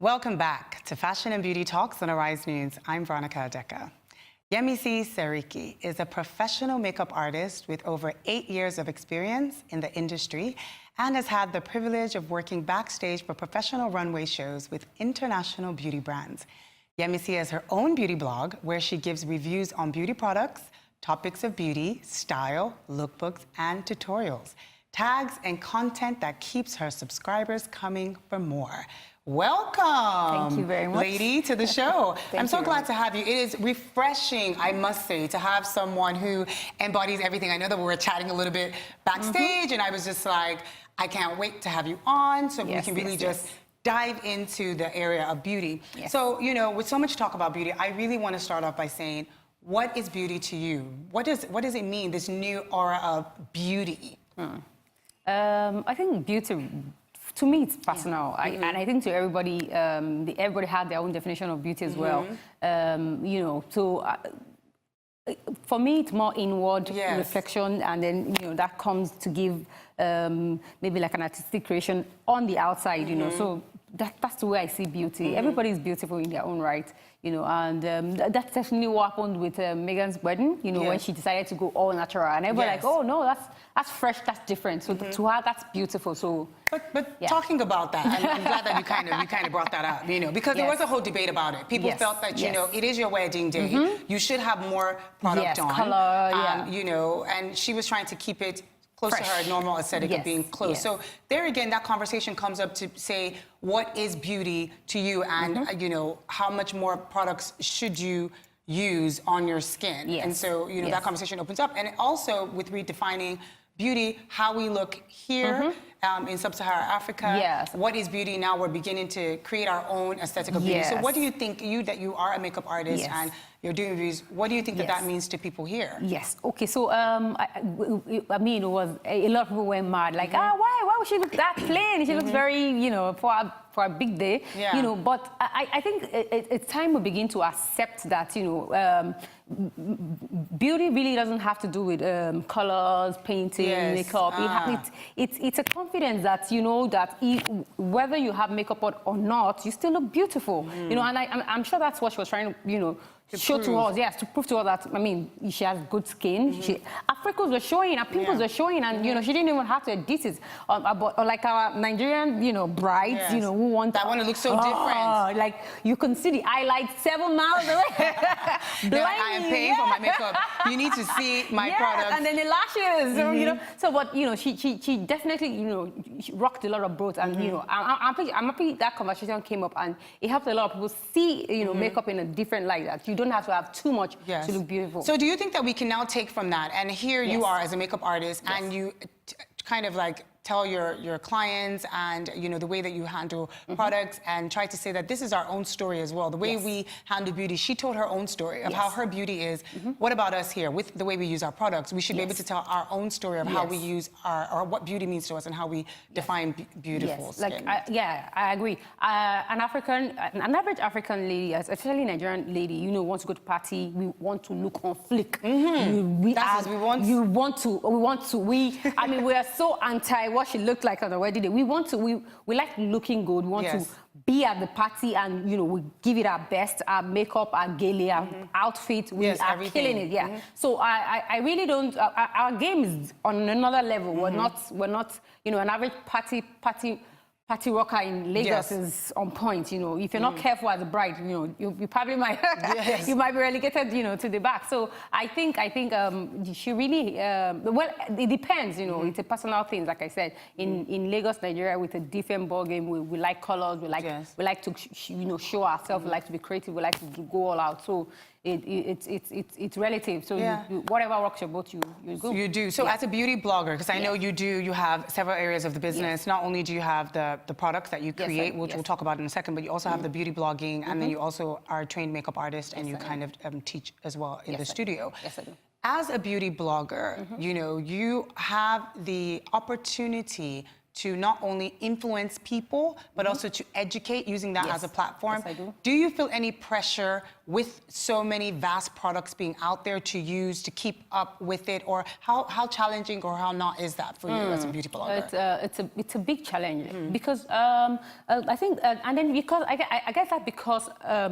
Welcome back to Fashion and Beauty Talks on Arise News. I'm Veronica Adeka. Yemisi Seriki is a professional makeup artist with over 8 years of experience in the industry and has had the privilege of working backstage for professional runway shows with international beauty brands. Yemisi has her own beauty blog where she gives reviews on beauty products, topics of beauty, style, lookbooks, and tutorials, tags and content that keeps her subscribers coming for more. Welcome, thank you very much, lady, to the show. I'm so glad to have you. It is refreshing, I must say, to have someone who embodies everything. I know that we were chatting a little bit backstage, and I was just like, I can't wait to have you on so we can really just dive into the area of beauty. So, you know, with so much talk about beauty, I really want to start off by saying, what is beauty to you? What does it mean, this new aura of beauty? I think beauty, to me, it's personal, and I think to everybody, everybody has their own definition of beauty as well. You know, so for me, it's more inward reflection, and then that comes to give maybe like an artistic creation on the outside. You know, so that's the way I see beauty. Everybody is beautiful in their own right. You know, and that's definitely what happened with Megan's wedding. You know, when she decided to go all natural, and everybody like, oh no, that's fresh, that's different. So to her, that's beautiful. So, but talking about that, I'm glad that you kind of brought that up. You know, because there was a whole debate about it. People felt that you know it is your wedding day, you should have more product on, color, you know, and she was trying to keep it close to her normal aesthetic of being close. So there again, that conversation comes up to say, what is beauty to you, and you know, how much more products should you use on your skin? And so, you know, that conversation opens up. And also with redefining beauty, how we look here in sub-Saharan Africa. What is beauty now? We're beginning to create our own aesthetic of beauty. So what do you think, that you are a makeup artist and you're doing reviews, what do you think that means to people here? Okay, so I mean, it was a lot of people went mad, like, why would she look that plain? She looks very, you know, for a big day, you know. But I think it's time we begin to accept that, you know, beauty really doesn't have to do with colors, painting, makeup. It's a confidence that, you know, that whether you have makeup on or not, you still look beautiful. You know, and I'm sure that's what she was trying to, you know, show to us, to prove to us that, I mean, she has good skin. Her freckles were showing, her pimples were showing, and, you know, she didn't even have to edit it. Or like our Nigerian, you know, brides, you know, who want... That one to look so different. Like, you can see the highlights 7 miles away. I am paying for my makeup. You need to see my products. And then the lashes, you know. So, but, you know, she definitely, you know, she rocked a lot of boats. And, you know, I'm happy that conversation came up, and it helped a lot of people see, you know, makeup in a different light. That you don't have to have too much to look beautiful. So do you think that we can now take from that, and here you are as a makeup artist, and you kind of like tell your clients and, you know, the way that you handle products, and try to say that this is our own story as well. The way we handle beauty, she told her own story of how her beauty is. What about us here with the way we use our products? We should be able to tell our own story of how we use or what beauty means to us and how we define beautiful skin. Like, I agree. An average African lady, especially Nigerian lady, you know, wants to go to party, we want to look on flick. I mean, we are so anti what she looked like on the wedding day. We like looking good. We want to be at the party, and, you know, we give it our best, our makeup, our gala, our outfit, we are killing it. So I really don't, our game is on another level. We're not, you know, an average party rocker in Lagos is on point. You know, if you're not careful as a bride, you know, you probably might you might be relegated, you know, to the back. So I think she really well, it depends. You know, it's a personal thing. Like I said, in Lagos, Nigeria, with a different ball game, we like colors. We like to you know, show ourselves. We like to be creative. We like to go all out. So it's relative. So whatever rocks your boat, you go. You do. So as a beauty blogger, because I know you have several areas of the business. Not only do you have the products that you create, which we'll talk about in a second, but you also have the beauty blogging, and then you also are a trained makeup artist, and you kind of teach as well in the studio. Yes, I do. As a beauty blogger, you know, you have the opportunity to not only influence people, but also to educate using that as a platform. Yes, I do. Do you feel any pressure with so many vast products being out there to use, to keep up with it? Or how challenging or how not is that for you as a beauty blogger? It's a big challenge because I think, and then because I guess that because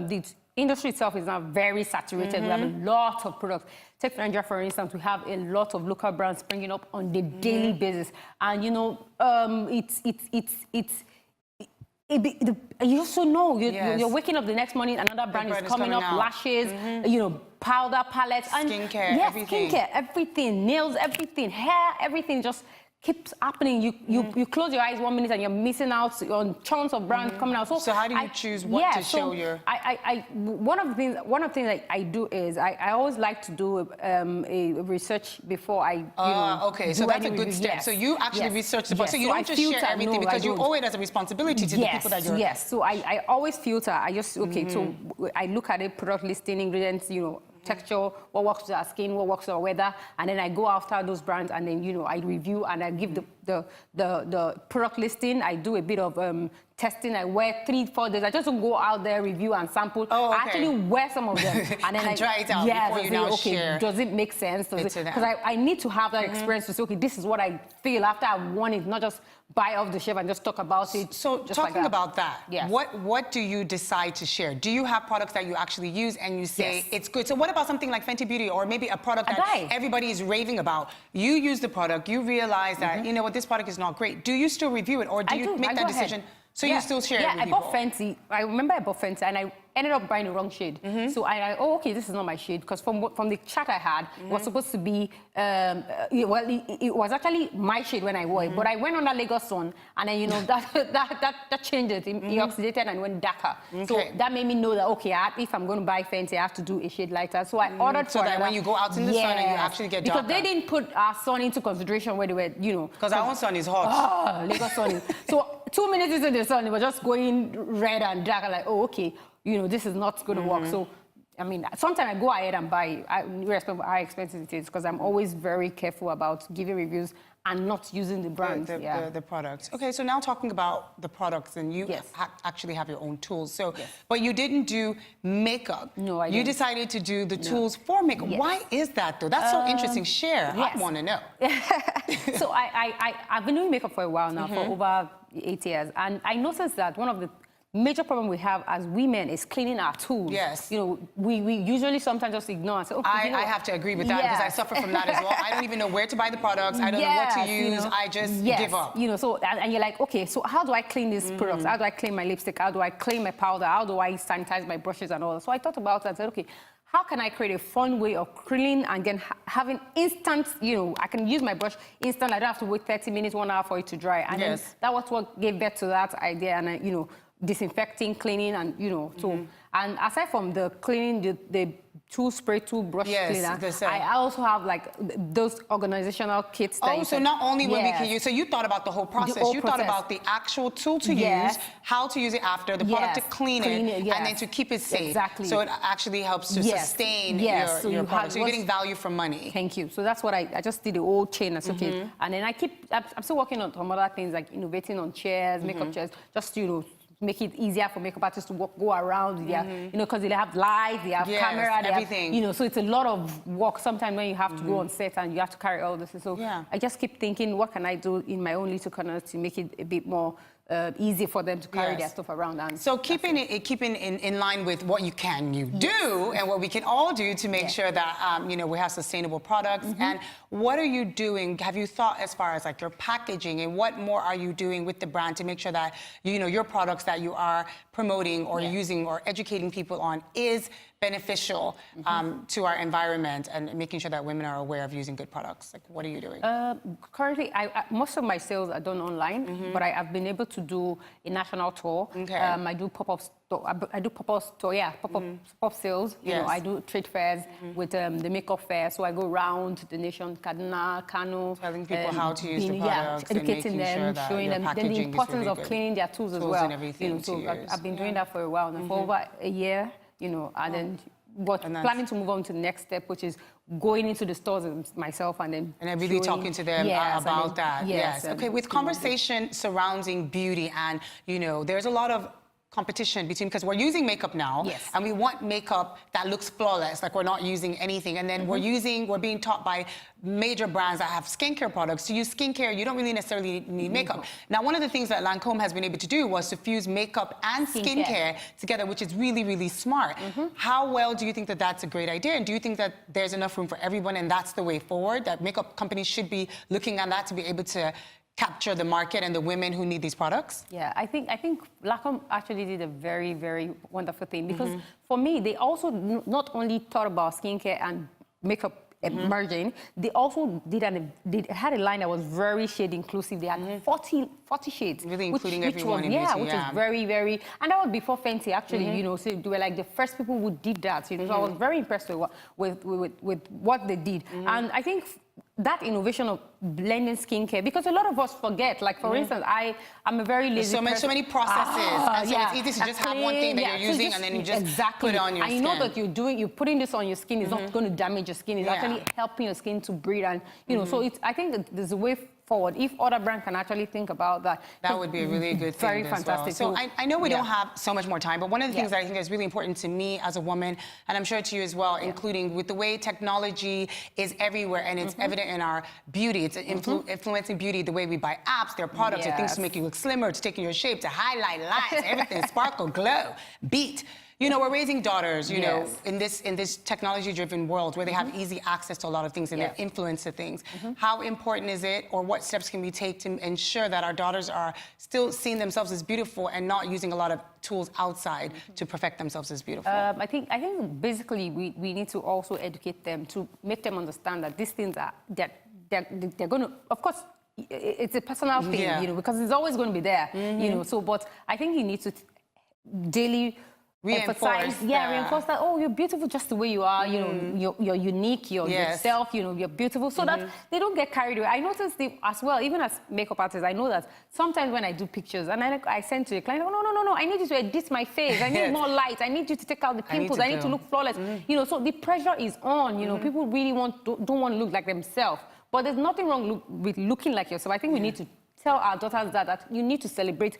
the industry itself is now very saturated. We have a lot of products. Take Nigeria, for instance, we have a lot of local brands springing up on the daily basis. And, you know, you also know, you're waking up the next morning, another brand is coming up, lashes, you know, powder palettes. Skincare, everything. Skincare, everything, nails, everything, hair, everything just keeps happening. You close your eyes 1 minute and you're missing out on chunks of brands coming out. So how do you choose what to show your? One of the things that I do is I always like to do a research before I. Okay, so that's a good step. Yes. So you actually research the product. So you So don't just share everything because you owe it as a responsibility to the people that you're. Yes. So I always filter. I just so I look at it, product listing, ingredients, you know, texture, what works with our skin, what works with our weather, and then I go after those brands, and then, you know, I review and I give the product listing. I do a bit of testing. I wear 3-4 days. I just don't go out there, review and sample. I actually wear some of them and then I try it out before you now share. Does it make sense? Because I need to have that experience to say, okay, this is what I feel after I've worn it, not just buy off the shelf and just talk about it. So just talking like about that, what do you decide to share? Do you have products that you actually use and you say it's good? So what about something like Fenty Beauty or maybe a product that everybody is raving about? You use the product, you realize that, you know what, this product is not great. Do you still review it or do you make that decision? So you still share it with people? I bought Fenty. I remember I bought Fenty and I ended up buying the wrong shade. So okay, this is not my shade, because from the chart I had, it was supposed to be, it was actually my shade when I wore it, but I went on that Lagos Sun, and then, you know, that changed it. It oxidated and went darker. So that made me know that, okay, if I'm going to buy Fenty, I have to do a shade lighter. So I ordered so that when you go out in the sun and you actually get darker. Because they didn't put our sun into consideration where they were, you know. Because our own sun is hot. Lagos Sun. So 2 minutes into the sun, it was just going red and dark. I'm like, oh, okay, you know, this is not going to work. So, I mean, sometimes I go ahead and buy, irrespective of how expensive it is, because I'm always very careful about giving reviews and not using the brand. The products. Okay, so now talking about the products, and you actually have your own tools. So, but you didn't do makeup. No, I didn't. You decided to do the tools for makeup. Why is that, though? That's so interesting. Share. I want to know. So I've been doing makeup for a while now, for over 8 years, and I noticed that one of the major problem we have as women is cleaning our tools. Yes. You know, we usually sometimes just ignore and say, okay, I have to agree with that because I suffer from that as well. I don't even know where to buy the products. I don't know what to use. You know, I just give up. You know, so, and you're like, okay, so how do I clean these products? How do I clean my lipstick? How do I clean my powder? How do I sanitize my brushes and all that? So I thought about it and said, okay, how can I create a fun way of cleaning and then having instant, you know, I can use my brush instant. I don't have to wait 30 minutes, 1 hour for it to dry. And then that was what gave birth to that idea. And, you know, disinfecting, cleaning, and, you know, so, and aside from the cleaning, the toothbrush cleaner, I also have, like, those organizational kits that so not only when we can use, so you thought about the whole process. You thought about the actual tool to use, how to use it after, the product to clean it, and then to keep it safe. Exactly. So it actually helps to sustain your product. So you're getting value for money. Thank you. So that's what I just did the whole chain. That's okay. And then I'm still working on some other things, like innovating on chairs, makeup chairs, just, you know, make it easier for makeup artists to go around. You know, because they have lights, they have camera, they everything. have, you know, so it's a lot of work sometimes when you have to go on set and you have to carry all this. So I just keep thinking, what can I do in my own little corner to make it a bit more easy for them to carry their stuff around. And so keeping in line with what you do and what we can all do to make sure that, you know, we have sustainable products. And what are you doing? Have you thought as far as like your packaging, and what more are you doing with the brand to make sure that, you know, your products that you are promoting or using or educating people on is beneficial to our environment, and making sure that women are aware of using good products? Like, what are you doing? Currently, most of my sales are done online, but I've been able to do a national tour. I do pop-up store. I do pop-up store, pop-up sales. You know, I do trade fairs with the makeup fair. So I go around the nation, Kaduna, Kano, telling people how to use the products, educating them, sure showing them then the importance of cleaning their tools as well. And everything, you know, so I've been doing that for a while now, for over a year. You know, and then planning to move on to the next step, which is going into the stores myself and then really talking to them about that. Yes. Okay, with conversation surrounding beauty and, you know, there's a lot of competition between, because we're using makeup now, and we want makeup that looks flawless, like we're not using anything, and then we're being taught by major brands that have skincare products to use skincare. You don't really necessarily need makeup. Now, one of the things that Lancome has been able to do was to fuse makeup and skincare together, which is really, really smart. How well do you think that that's a great idea, and do you think that there's enough room for everyone, and that's the way forward, that makeup companies should be looking at that to be able to capture the market and the women who need these products? Yeah, I think Lancome actually did a very, very wonderful thing, because for me, they also not only thought about skincare and makeup merging, they also had a line that was very shade inclusive. They had 40 shades. Really including everyone in beauty. Yeah, which is very, very, and that was before Fenty actually, you know, so they were like the first people who did that, you know, so I was very impressed with what they did. And I think that innovation of blending skincare, because a lot of us forget, like for instance, I'm a very lazy person. So many processes, and so it's easy to just have one thing that you're using and then you just put it on your skin. I know that you're putting this on your skin is not going to damage your skin, it's actually helping your skin to breathe, and you know, so I think that there's a way forward. If other brands can actually think about that, that would be a really good thing. Very fantastic. Well. So I know we don't have so much more time, but one of the things that I think is really important to me as a woman, and I'm sure to you as well, including with the way technology is everywhere and it's evident in our beauty. It's influencing beauty, the way we buy apps, their products, or things to make you look slimmer, to take your shape, to highlight lines, everything, sparkle, glow, beat. You know, we're raising daughters, you know, in this technology-driven world where they have easy access to a lot of things and they're influenced to things. How important is it, or what steps can we take to ensure that our daughters are still seeing themselves as beautiful and not using a lot of tools outside to perfect themselves as beautiful? I think basically we need to also educate them, to make them understand that these things are, they're going to, of course, it's a personal thing, you know, because it's always going to be there, you know, so, but I think you need to daily reinforce that, oh, you're beautiful just the way you are, you know, you're unique, you're yourself, you know, you're beautiful, so that they don't get carried away. I noticed as well, even as makeup artists, I know that sometimes when I do pictures and I send to a client, oh, no, I need you to edit my face, I need more light, I need you to take out the pimples, I need to look flawless, you know, so the pressure is on, you know, people really don't want to look like themselves, but there's nothing wrong with looking like yourself. I think we need to tell our daughters that you need to celebrate.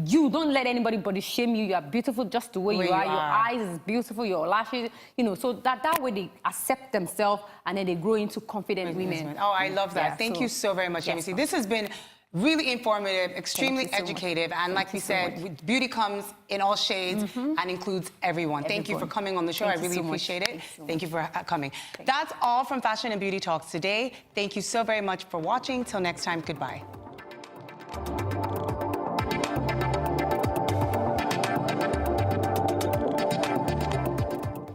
You don't let anybody body shame you. You are beautiful just the way you are. Your eyes is beautiful, your lashes, you know, so that way they accept themselves and then they grow into confident women. Oh, I love that. Thank you so very much, Amy. This has been really informative, extremely educative, and like we said, beauty comes in all shades and includes everyone. Thank you for coming on the show. I really appreciate it. Thank you for coming. That's all from Fashion and Beauty Talks today. Thank you so very much for watching. Till next time, goodbye.